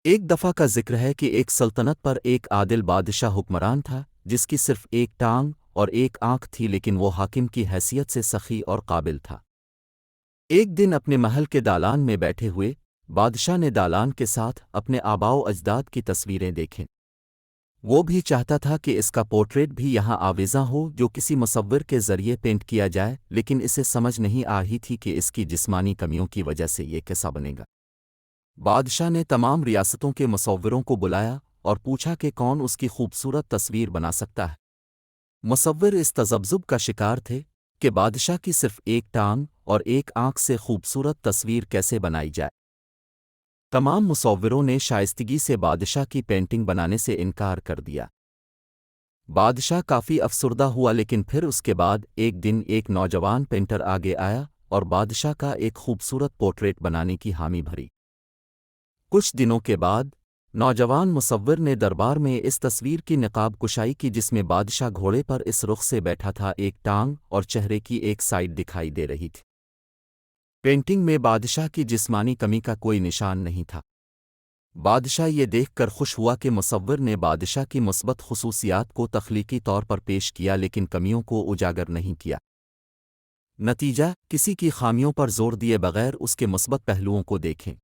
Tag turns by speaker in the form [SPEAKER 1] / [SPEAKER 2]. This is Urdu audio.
[SPEAKER 1] ایک دفعہ کا ذکر ہے کہ ایک سلطنت پر ایک عادل بادشاہ حکمران تھا جس کی صرف ایک ٹانگ اور ایک آنکھ تھی، لیکن وہ حاکم کی حیثیت سے سخی اور قابل تھا۔ ایک دن اپنے محل کے دالان میں بیٹھے ہوئے بادشاہ نے دالان کے ساتھ اپنے آباؤ اجداد کی تصویریں دیکھیں۔ وہ بھی چاہتا تھا کہ اس کا پورٹریٹ بھی یہاں آویزاں ہو جو کسی مصور کے ذریعے پینٹ کیا جائے، لیکن اسے سمجھ نہیں آ رہی تھی کہ اس کی جسمانی کمیوں کی وجہ سے یہ کیسا بنے گا۔ بادشاہ نے تمام ریاستوں کے مصوروں کو بلایا اور پوچھا کہ کون اس کی خوبصورت تصویر بنا سکتا ہے۔ مصور اس تذبذب کا شکار تھے کہ بادشاہ کی صرف ایک ٹانگ اور ایک آنکھ سے خوبصورت تصویر کیسے بنائی جائے۔ تمام مصوروں نے شائستگی سے بادشاہ کی پینٹنگ بنانے سے انکار کر دیا۔ بادشاہ کافی افسردہ ہوا، لیکن پھر اس کے بعد ایک دن ایک نوجوان پینٹر آگے آیا اور بادشاہ کا ایک خوبصورت پورٹریٹ بنانے کی حامی بھری۔ کچھ دنوں کے بعد نوجوان مصور نے دربار میں اس تصویر کی نقاب کشائی کی جس میں بادشاہ گھوڑے پر اس رخ سے بیٹھا تھا، ایک ٹانگ اور چہرے کی ایک سائڈ دکھائی دے رہی تھی۔ پینٹنگ میں بادشاہ کی جسمانی کمی کا کوئی نشان نہیں تھا۔ بادشاہ یہ دیکھ کر خوش ہوا کہ مصور نے بادشاہ کی مثبت خصوصیات کو تخلیقی طور پر پیش کیا لیکن کمیوں کو اجاگر نہیں کیا۔ نتیجہ، کسی کی خامیوں پر زور دیے بغیر اس کے مثبت پہلوؤں کو دیکھیں۔